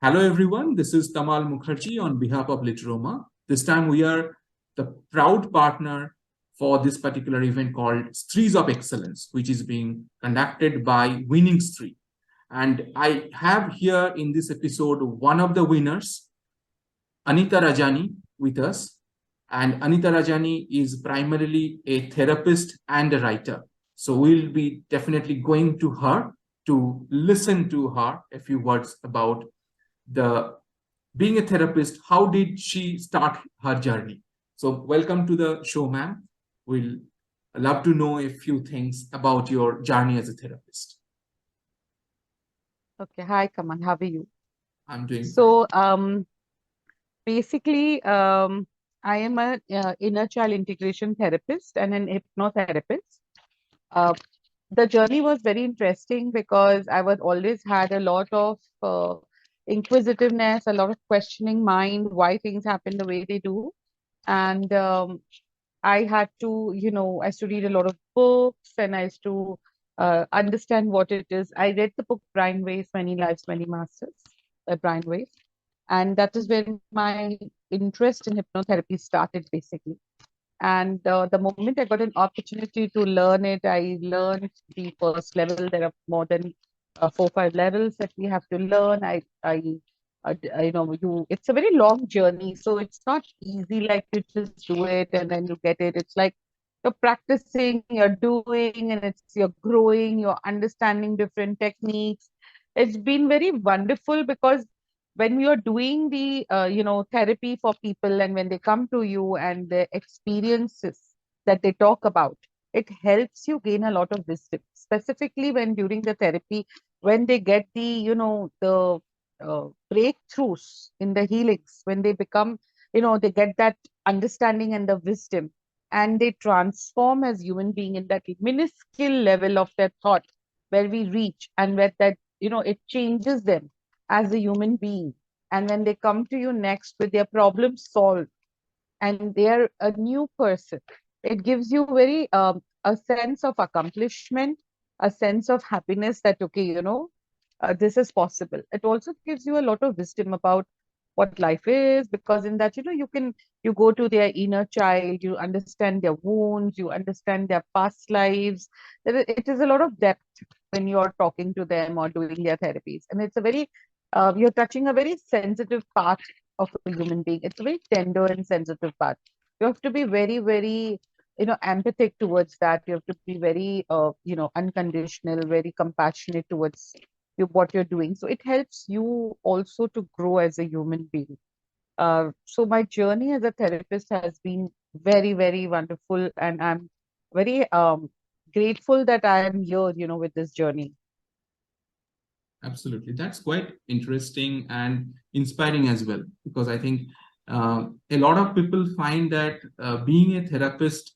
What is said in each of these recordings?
Hello, everyone. This is Tamal Mukherjee on behalf of Literoma. This time we are the proud partner for this particular event called Strees of Excellence, which is being conducted by Winning Street. And I have here in this episode one of the winners, Anita Rajani, with us. And Anita Rajani is primarily a therapist and a writer. So we'll be definitely going to her to listen to her a few words about the being a therapist. How did she start her journey? So welcome to the show, ma'am. We'll love to know a few things about your journey as a therapist. Okay, hi Kamal, how are you? I'm doing fine. So, basically, I am a inner child integration therapist and an hypnotherapist. Uh, the journey was very interesting because I was always had a lot of inquisitiveness, a lot of questioning mind, why things happen the way they do. And I had to, I used to read a lot of books and I used to understand what it is. I read the book Brian Weiss, Many Lives, Many Masters by Brian Weiss. And that is where my interest in hypnotherapy started, basically. And the moment I got an opportunity to learn it, I learned the first level. There are more than 4, 5 levels that we have to learn. It's a very long journey, so it's not easy like you just do it and then you get it. It's like you're practicing, you're doing, and you're growing, you're understanding different techniques. It's been very wonderful because when you're doing the therapy for people and when they come to you and the experiences that they talk about, it helps you gain a lot of wisdom, specifically when during the therapy, when they get the the breakthroughs in the healings, when they become, they get that understanding and the wisdom, and they transform as human being in that minuscule level of their thought where we reach, and where that it changes them as a human being. And when they come to you next with their problem solved and they are a new person, it gives you very a sense of accomplishment, a sense of happiness that, okay, this is possible. It also gives you a lot of wisdom about what life is, because in that, you go to their inner child, you understand their wounds, you understand their past lives. It is a lot of depth when you're talking to them or doing their therapies. And it's a very, you're touching a very sensitive part of a human being. It's a very tender and sensitive part. You have to be very, very, empathic towards that. You have to be very, unconditional, very compassionate towards what you're doing. So it helps you also to grow as a human being. So my journey as a therapist has been very, very wonderful, and I'm very grateful that I am here, with this journey. Absolutely. That's quite interesting and inspiring as well, because I think a lot of people find that being a therapist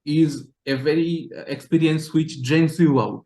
is a very experience which drains you out.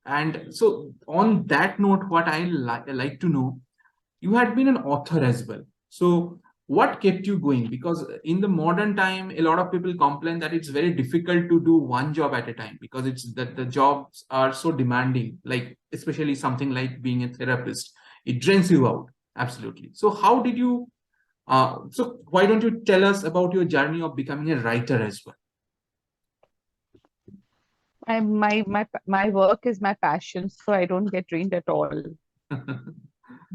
And so, on that note, what I like to know, you had been an author as well. So, what kept you going? Because in the modern time, a lot of people complain that it's very difficult to do one job at a time because it's that the jobs are so demanding, like especially something like being a therapist, it drains you out. Absolutely. So, how did you? So, why don't you tell us about your journey of becoming a writer as well? My work is my passion, so I don't get drained at all.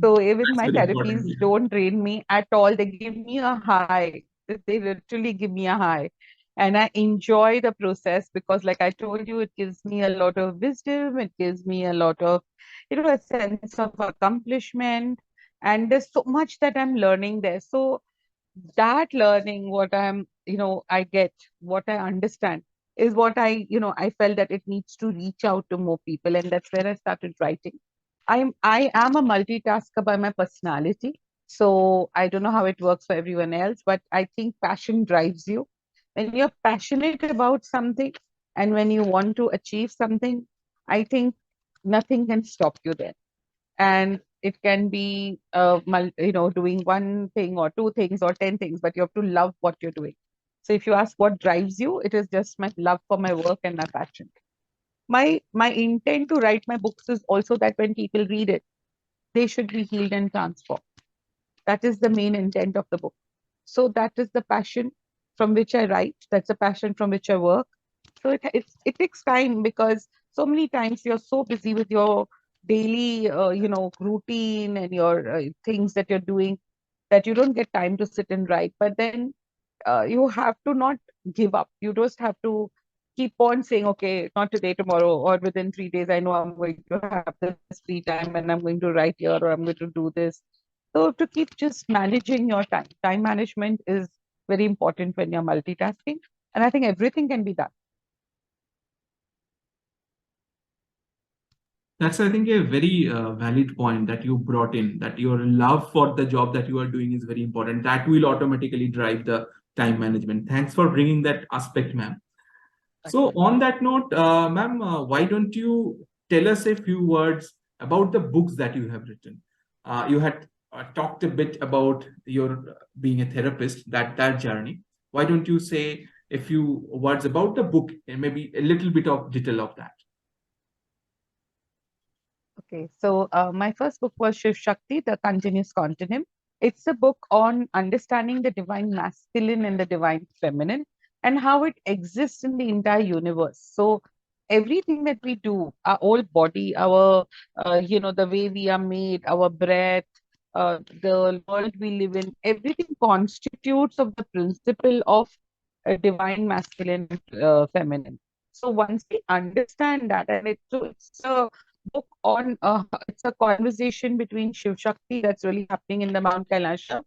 So even That's my very important. therapies don't drain me at all. They give me a high. They literally give me a high. And I enjoy the process because, like I told you, it gives me a lot of wisdom. It gives me a lot of, a sense of accomplishment. And there's so much that I'm learning there. So that learning, what I get, what I understand is what I felt that it needs to reach out to more people. And that's where I started writing. I am a multitasker by my personality. So I don't know how it works for everyone else, but I think passion drives you. When you're passionate about something and when you want to achieve something, I think nothing can stop you there. And it can be doing one thing or two things or 10 things, but you have to love what you're doing. So if you ask what drives you, it is just my love for my work and my passion. My intent to write my books is also that when people read it, they should be healed and transformed. That is the main intent of the book. So that is the passion from which I write. That's the passion from which I work. So it takes time, because so many times you're so busy with your daily routine and your things that you're doing, that you don't get time to sit and write. But then you have to not give up. You just have to keep on saying, okay, not today, tomorrow, or within 3 days, I know I'm going to have this free time and I'm going to write here, or I'm going to do this. So to keep just managing your time, time management is very important when you're multitasking. And I think everything can be done. That's, I think, a very valid point that you brought in, that your love for the job that you are doing is very important. That will automatically drive the time management. Thanks for bringing that aspect, ma'am. So, on that note, ma'am, why don't you tell us a few words about the books that you have written? You had talked a bit about your being a therapist, that journey. Why don't you say a few words about the book and maybe a little bit of detail of that? Okay, so my first book was Shiv Shakti, The Continuous Continuum. It's a book on understanding the divine masculine and the divine feminine, and how it exists in the entire universe. So everything that we do, our whole body, our the way we are made, our breath, the world we live in, everything constitutes of the principle of divine masculine and feminine. So once we understand that, and it's a book on it's a conversation between Shiv Shakti that's really happening in the Mount Kailasha,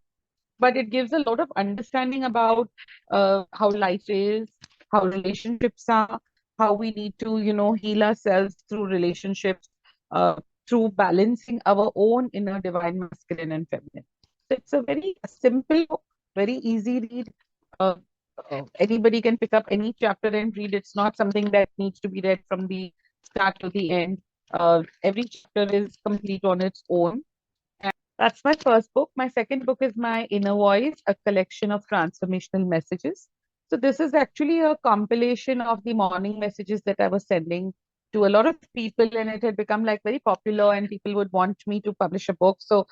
but it gives a lot of understanding about how life is, how relationships are, how we need to heal ourselves through relationships, uh, through balancing our own inner divine masculine and feminine. So it's a very simple book, very easy read. uh, Anybody can pick up any chapter and read. It's not something that needs to be read from the start to the end. Every chapter is complete on its own. That's my first book. My second book is My Inner Voice, a collection of transformational messages. So this is actually a compilation of the morning messages that I was sending to a lot of people, and it had become like very popular, and people would want me to publish a book. So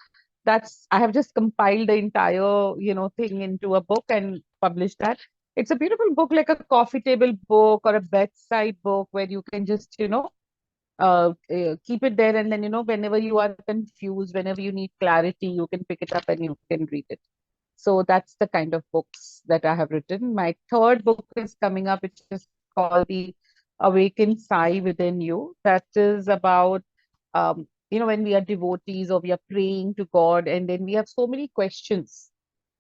that's I have just compiled the entire thing into a book and published that. It's a beautiful book, like a coffee table book or a bedside book, where you can just keep it there, and then whenever you are confused, whenever you need clarity, you can pick it up and you can read it. So that's the kind of books that I have written. My third book is coming up, which is called The Awakened Sigh Within You. That is about when we are devotees or we are praying to God, and then we have so many questions,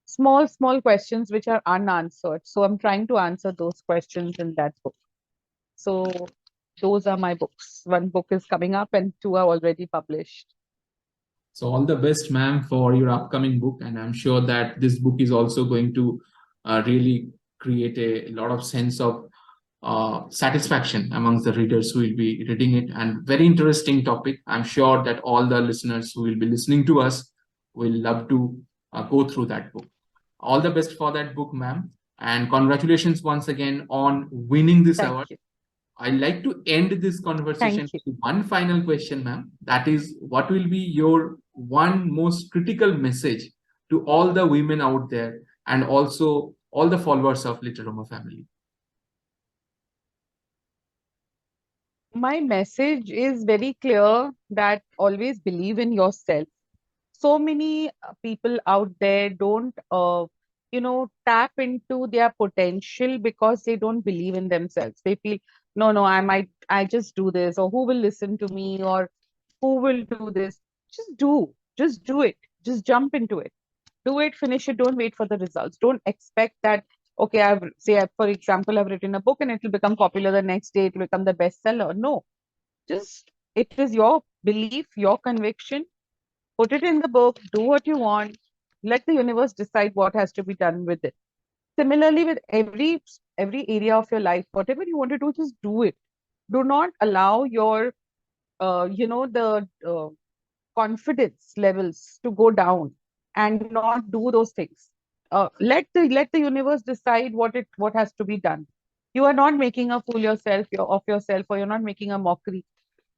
small questions which are unanswered. So I'm trying to answer those questions in that book. So those are my books. One book is coming up and two are already published. So all the best, ma'am, for your upcoming book, and I'm sure that this book is also going to really create a lot of sense of satisfaction amongst the readers who will be reading it. And very interesting topic. I'm sure that all the listeners who will be listening to us will love to go through that book. All the best for that book, ma'am, and congratulations once again on winning this Thank award. you. I'd like to end this conversation Thank you. with one final question, ma'am. That is, what will be your one most critical message to all the women out there and also all the followers of Literoma family? My message is very clear, that always believe in yourself. So many people out there don't tap into their potential because they don't believe in themselves. They feel, no, no, I just do this, or who will listen to me, or who will do this. Just do it, just jump into it, do it, finish it. Don't wait for the results. Don't expect that, okay, for example, I've written a book and it will become popular the next day, it will become the bestseller. No, just, it is your belief, your conviction. Put it in the book, do what you want, let the universe decide what has to be done with it. Similarly, with every area of your life, whatever you want to do, just do it. Do not allow your the confidence levels to go down, and not do those things. Let the universe decide what has to be done. You are not making a fool of yourself, or you're not making a mockery.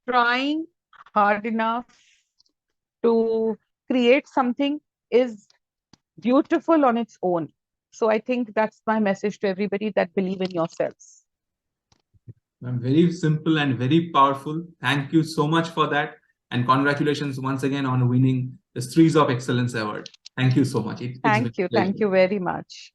Trying hard enough to create something is beautiful on its own. So I think that's my message to everybody, that believe in yourselves. Very simple and very powerful. Thank you so much for that. And congratulations once again on winning the Strees of Excellence Award. Thank you so much. It's been a Thank you. pleasure. Thank you very much.